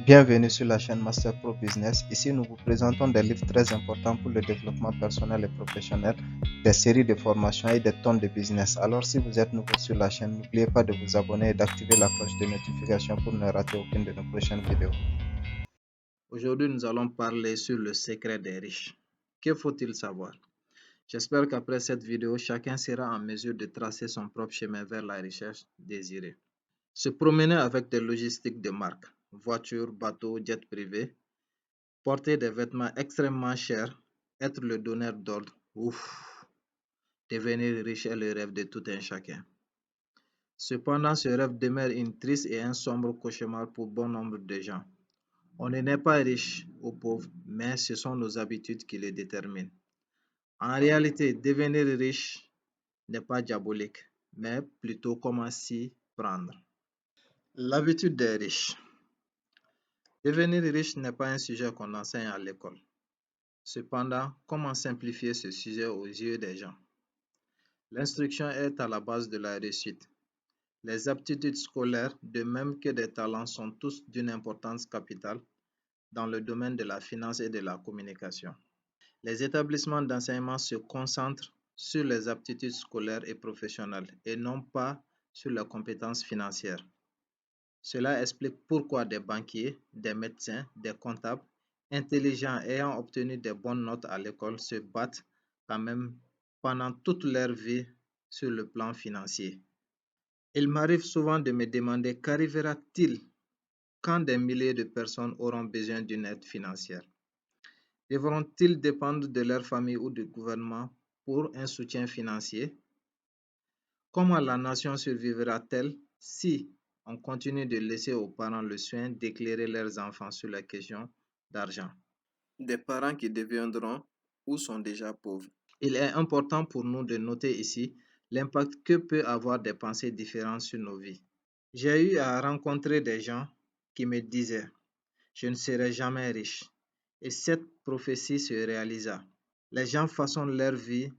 Bienvenue sur la chaîne Master Pro Business. Ici, nous vous présentons des livres très importants pour le développement personnel et professionnel, des séries de formations et des tonnes de business. Alors, si vous êtes nouveau sur la chaîne, n'oubliez pas de vous abonner et d'activer la cloche de notification pour ne rater aucune de nos prochaines vidéos. Aujourd'hui, nous allons parler sur le secret des riches. Que faut-il savoir? J'espère qu'après cette vidéo, chacun sera en mesure de tracer son propre chemin vers la richesse désirée. Se promener avec des logistiques de marque, voitures, bateaux, jets privés, porter des vêtements extrêmement chers, être le donneur d'ordre, ouf, devenir riche est le rêve de tout un chacun. Cependant, ce rêve demeure une triste et un sombre cauchemar pour bon nombre de gens. On ne naît pas riche ou pauvre, mais ce sont nos habitudes qui le déterminent. En réalité, devenir riche n'est pas diabolique, mais plutôt comment s'y prendre. L'habitude des riches. Devenir riche n'est pas un sujet qu'on enseigne à l'école. Cependant, comment simplifier ce sujet aux yeux des gens? L'instruction est à la base de la réussite. Les aptitudes scolaires, de même que des talents, sont tous d'une importance capitale dans le domaine de la finance et de la communication. Les établissements d'enseignement se concentrent sur les aptitudes scolaires et professionnelles et non pas sur les compétences financières. Cela explique pourquoi des banquiers, des médecins, des comptables intelligents ayant obtenu de bonnes notes à l'école se battent quand même pendant toute leur vie sur le plan financier. Il m'arrive souvent de me demander qu'arrivera-t-il quand des milliers de personnes auront besoin d'une aide financière? Devront-ils dépendre de leur famille ou du gouvernement pour un soutien financier? Comment la nation survivra-t-elle si on continue de laisser aux parents le soin d'éclairer leurs enfants sur la question d'argent? Des parents qui deviendront ou sont déjà pauvres. Il est important pour nous de noter ici l'impact que peut avoir des pensées différentes sur nos vies. J'ai eu à rencontrer des gens qui me disaient je ne serai jamais riche. Et cette prophétie se réalisa. Les gens façonnent leur vie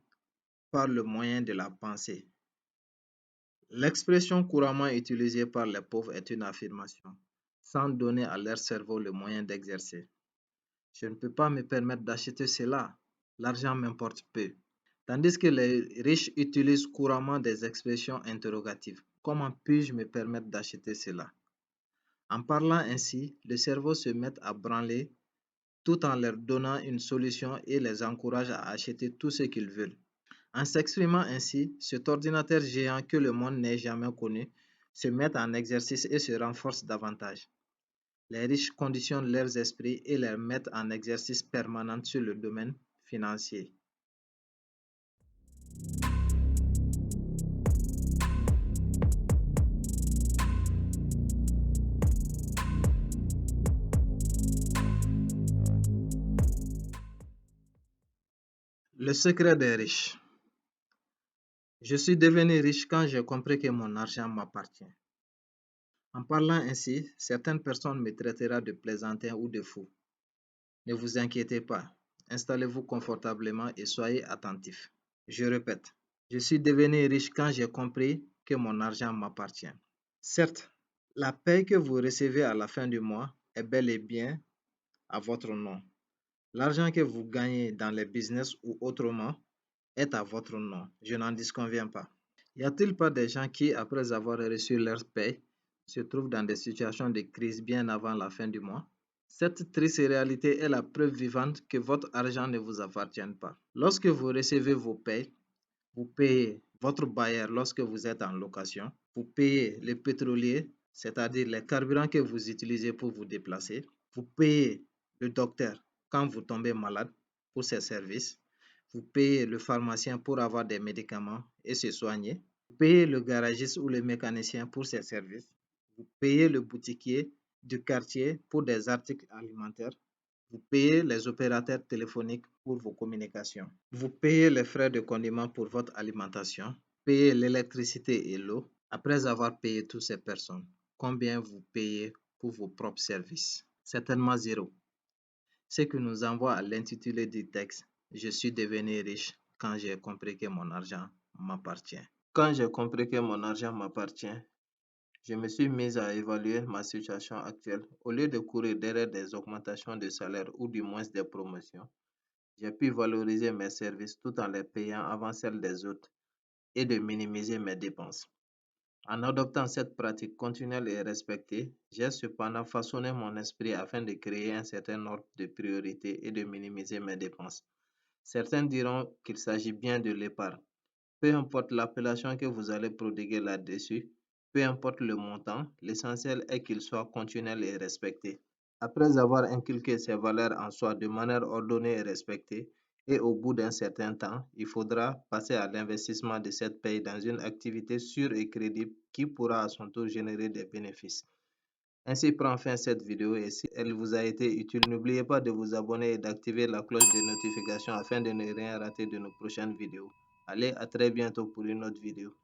par le moyen de la pensée. L'expression couramment utilisée par les pauvres est une affirmation, sans donner à leur cerveau le moyen d'exercer. Je ne peux pas me permettre d'acheter cela. L'argent m'importe peu. Tandis que les riches utilisent couramment des expressions interrogatives. Comment puis-je me permettre d'acheter cela? En parlant ainsi, le cerveau se met à branler tout en leur donnant une solution et les encourage à acheter tout ce qu'ils veulent. En s'exprimant ainsi, cet ordinateur géant que le monde n'ait jamais connu se met en exercice et se renforce davantage. Les riches conditionnent leurs esprits et les mettent en exercice permanent sur le domaine financier. Le secret des riches. Je suis devenu riche quand j'ai compris que mon argent m'appartient. En parlant ainsi, certaines personnes me traiтерont de plaisantin ou de fou. Ne vous inquiétez pas, installez-vous confortablement et soyez attentifs. Je répète, je suis devenu riche quand j'ai compris que mon argent m'appartient. Certes, la paie que vous recevez à la fin du mois est bel et bien à votre nom. L'argent que vous gagnez dans les business ou autrement est à votre nom. Je n'en disconviens pas. Y a-t-il pas des gens qui, après avoir reçu leur paie, se trouvent dans des situations de crise bien avant la fin du mois? Cette triste réalité est la preuve vivante que votre argent ne vous appartient pas. Lorsque vous recevez vos paies, vous payez votre bailleur lorsque vous êtes en location, vous payez les pétroliers, c'est-à-dire les carburants que vous utilisez pour vous déplacer, vous payez le docteur quand vous tombez malade pour ses services, vous payez le pharmacien pour avoir des médicaments et se soigner, vous payez le garagiste ou le mécanicien pour ses services, vous payez le boutiquier du quartier pour des articles alimentaires, vous payez les opérateurs téléphoniques pour vos communications. Vous payez les frais de condiment pour votre alimentation, payez l'électricité et l'eau. Après avoir payé toutes ces personnes, combien vous payez pour vos propres services? Certainement zéro. Ce qui nous envoie à l'intitulé du texte, je suis devenu riche quand j'ai compris que mon argent m'appartient. Quand j'ai compris que mon argent m'appartient, Je me suis mise à évaluer ma situation actuelle. Au lieu de courir derrière des augmentations de salaire ou du moins des promotions, j'ai pu valoriser mes services tout en les payant avant celles des autres et de minimiser mes dépenses. En adoptant cette pratique continuelle et respectée, j'ai cependant façonné mon esprit afin de créer un certain ordre de priorité et de minimiser mes dépenses. Certains diront qu'il s'agit bien de l'épargne. Peu importe l'appellation que vous allez prodiguer là-dessus, peu importe le montant, l'essentiel est qu'il soit continuel et respecté. Après avoir inculqué ces valeurs en soi de manière ordonnée et respectée, et au bout d'un certain temps, il faudra passer à l'investissement de cette paye dans une activité sûre et crédible qui pourra à son tour générer des bénéfices. Ainsi prend fin cette vidéo et si elle vous a été utile, n'oubliez pas de vous abonner et d'activer la cloche de notification afin de ne rien rater de nos prochaines vidéos. Allez, à très bientôt pour une autre vidéo.